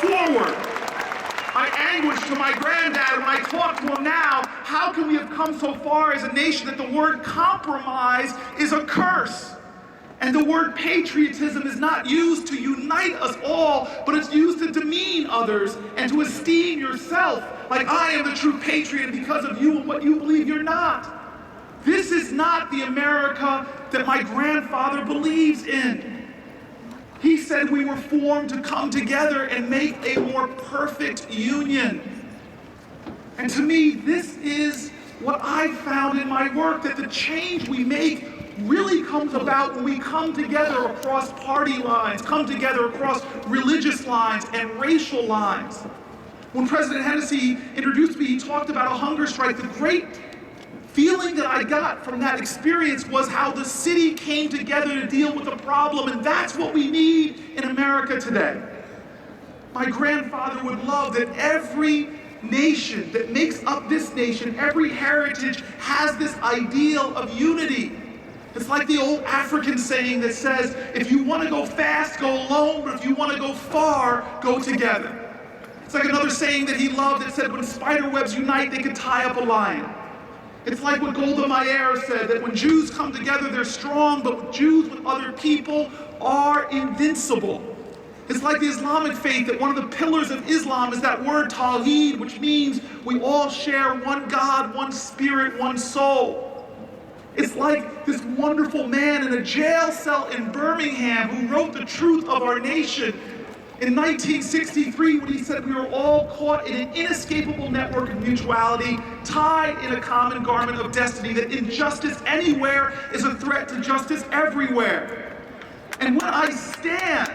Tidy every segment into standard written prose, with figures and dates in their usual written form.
forward. I anguish to my granddad when I talk to him now, how can we have come so far as a nation that the word compromise is a curse? And the word patriotism is not used to unite us all, but it's used to demean others and to esteem yourself like I am the true patriot, and because of you and what you believe, you're not. This is not the America that my grandfather believes in. He said we were formed to come together and make a more perfect union. And to me, this is what I found in my work, that the change we make really comes about when we come together across party lines, come together across religious lines and racial lines. When President Hennessy introduced me, he talked about a hunger strike. The great feeling that I got from that experience was how the city came together to deal with the problem, and that's what we need in America today. My grandfather would love that every nation that makes up this nation, every heritage has this ideal of unity. It's like the old African saying that says, if you want to go fast, go alone, but if you want to go far, go together. It's like another saying that he loved that said, when spider webs unite, they can tie up a lion. It's like what Golda Meir said, that when Jews come together, they're strong, but Jews with other people are invincible. It's like the Islamic faith, that one of the pillars of Islam is that word Tawheed, which means we all share one God, one spirit, one soul. It's like this wonderful man in a jail cell in Birmingham who wrote the truth of our nation in 1963 when he said we were all caught in an inescapable network of mutuality, tied in a common garment of destiny, that injustice anywhere is a threat to justice everywhere. And when I stand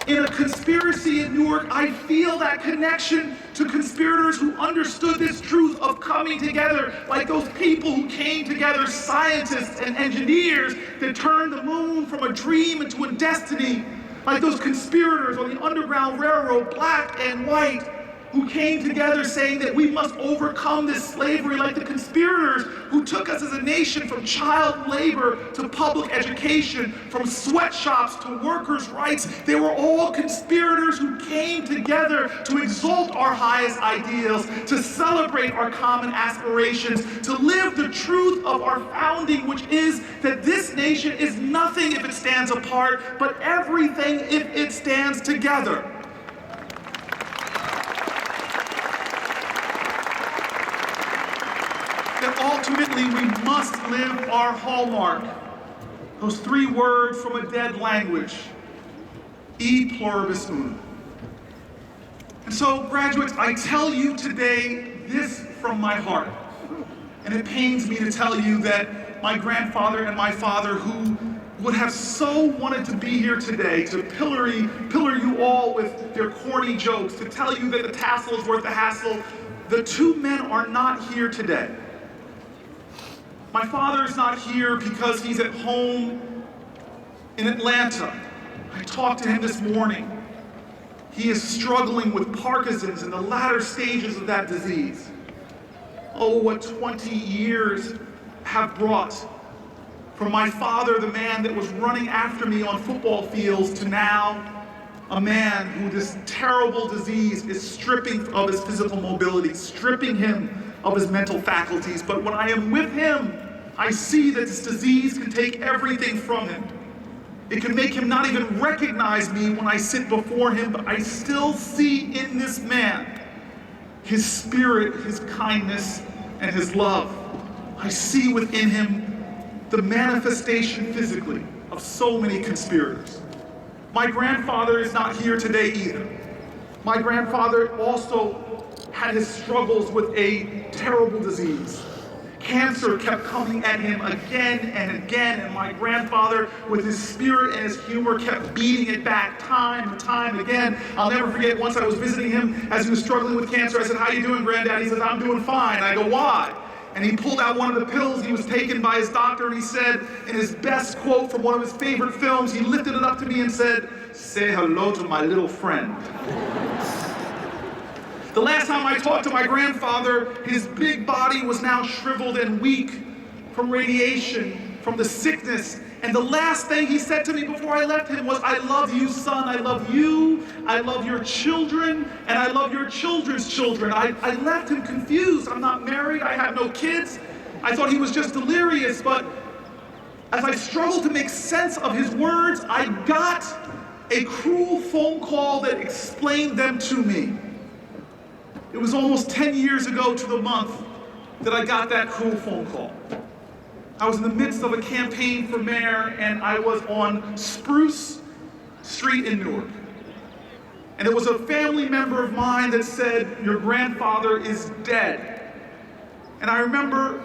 in a conspiracy in Newark, I feel that connection to conspirators who understood this truth of coming together, like those people who came together, scientists and engineers that turned the moon from a dream into a destiny, like those conspirators on the Underground Railroad, black and white, who came together saying that we must overcome this slavery, like the conspirators who took us as a nation from child labor to public education, from sweatshops to workers' rights. They were all conspirators who came together to exalt our highest ideals, to celebrate our common aspirations, to live the truth of our founding, which is that this nation is nothing if it stands apart, but everything if it stands together. That ultimately we must live our hallmark, those three words from a dead language, e pluribus unum. And so, graduates, I tell you today this from my heart. And it pains me to tell you that my grandfather and my father, who would have so wanted to be here today to pillar you all with their corny jokes, to tell you that the tassel is worth the hassle, the two men are not here today. My father is not here because he's at home in Atlanta. I talked to him this morning. He is struggling with Parkinson's in the latter stages of that disease. Oh, what 20 years have brought from my father, the man that was running after me on football fields, to now a man who this terrible disease is stripping of his physical mobility, stripping him of his mental faculties. But when I am with him, I see that this disease can take everything from him. It can make him not even recognize me when I sit before him, but I still see in this man his spirit, his kindness, and his love. I see within him the manifestation physically of so many conspirators. My grandfather is not here today either. My grandfather also had his struggles with a terrible disease. Cancer kept coming at him again and again, and my grandfather, with his spirit and his humor, kept beating it back time and time again. I'll never forget, once I was visiting him as he was struggling with cancer. I said, "How you doing, Granddad?" He says, "I'm doing fine." I go, "Why?" And he pulled out one of the pills he was taken by his doctor, and he said, in his best quote from one of his favorite films, he lifted it up to me and said, "Say hello to my little friend." The last time I talked to my grandfather, his big body was now shriveled and weak from radiation, from the sickness And the last thing he said to me before I left him was, I love you, son. I love you. I love your children. And I love your children's children. I left him confused. I'm not married. I have no kids. I thought he was just delirious. But as I struggled to make sense of his words, I got a cruel phone call that explained them to me. It was almost 10 years ago to the month that I got that cruel phone call. I was in the midst of a campaign for mayor, and I was on Spruce Street in Newark. And it was a family member of mine that said, your grandfather is dead. And I remember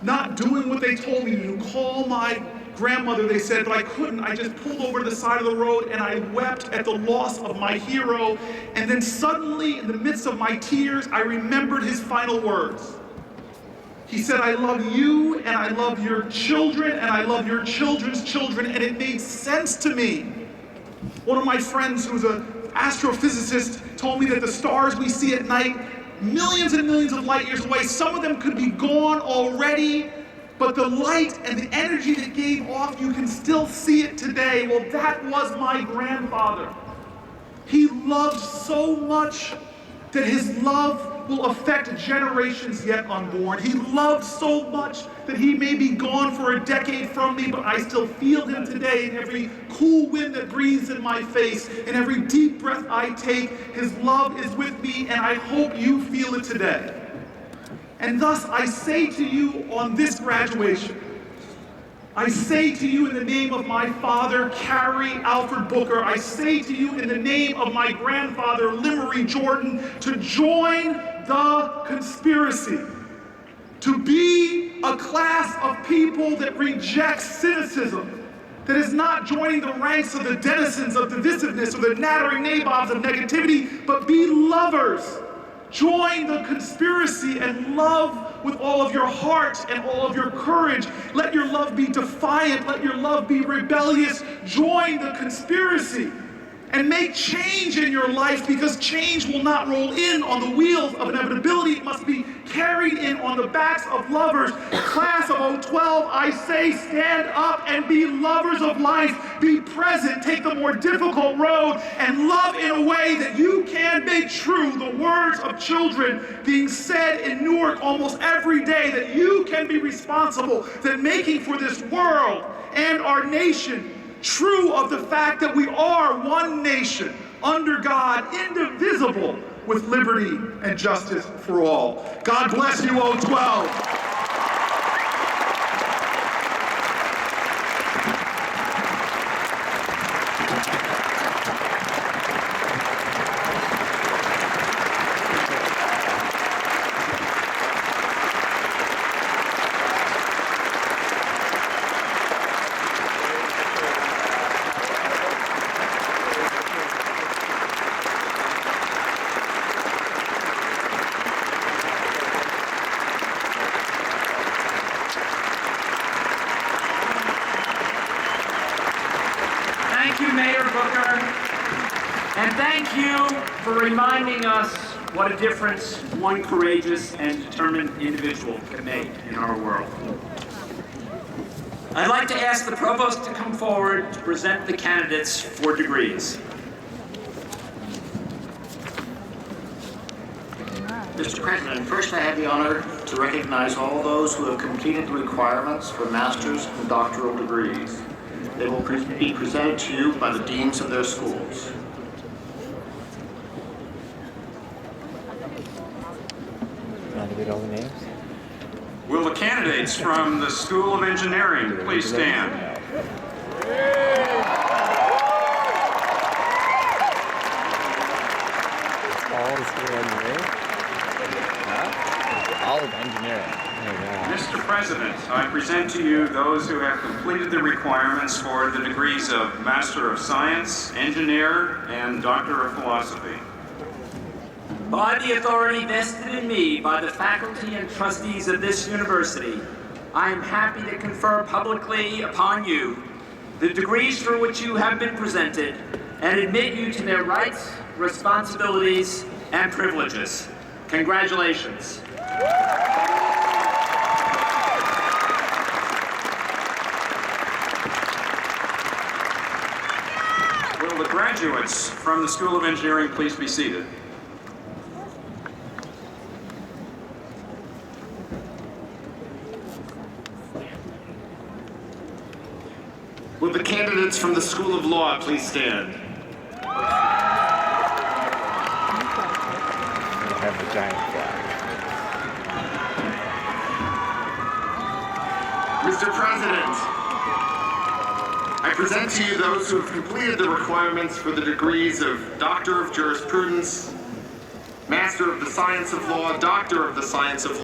not doing what they told me to do, call my grandmother, they said, but I couldn't. I just pulled over to the side of the road and I wept at the loss of my hero. And then suddenly, in the midst of my tears, I remembered his final words. He said, I love you, and I love your children, and I love your children's children, and it made sense to me. One of my friends who's an astrophysicist told me that the stars we see at night, millions and millions of light years away, some of them could be gone already, but the light and the energy that gave off, you can still see it today. Well, that was my grandfather. He loved so much that his love will affect generations yet unborn. He loved so much that he may be gone for a decade from me, but I still feel him today in every cool wind that breathes in my face, in every deep breath I take. His love is with me, and I hope you feel it today. And thus I say to you on this graduation, I say to you in the name of my father, Carrie Alfred Booker, I say to you in the name of my grandfather, Limery Jordan, to join the conspiracy, to be a class of people that rejects cynicism, that is not joining the ranks of the denizens of divisiveness or the nattering nabobs of negativity, but be lovers. Join the conspiracy and love with all of your heart and all of your courage. Let your love be defiant. Let your love be rebellious. Join the conspiracy and make change in your life, because change will not roll in on the wheels of inevitability. It must be carried in on the backs of lovers. Class of 012, I say, stand up and be lovers of life. Be present, take the more difficult road, and love in a way that you can make true the words of children being said in Newark almost every day, that you can be responsible, that making for this world and our nation true of the fact that we are one nation, under God, indivisible, with liberty and justice for all. God bless you, 012. Thank you, Mayor Booker, and thank you for reminding us what a difference one courageous and determined individual can make in our world. I'd like to ask the Provost to come forward to present the candidates for degrees. Mr. President, first I have the honor to recognize all those who have completed the requirements for master's and doctoral degrees. They will be presented to you by the deans of their schools. Want to get all the names? Will the candidates from the School of Engineering please stand? All the School of Engineering? Huh? All of Engineering. Oh, wow. Mr. President, I present to you those who have completed the requirements for the degrees of Master of Science, Engineer, and Doctor of Philosophy. By the authority vested in me by the faculty and trustees of this university, I am happy to confer publicly upon you the degrees for which you have been presented and admit you to their rights, responsibilities, and privileges. Congratulations. Graduates from the School of Engineering, please be seated. Will the candidates from the School of Law please stand? I have a giant flag. Mr. President, I present to you those who have completed the requirements for the degrees of Doctor of Jurisprudence, Master of the Science of Law, Doctor of the Science of Law,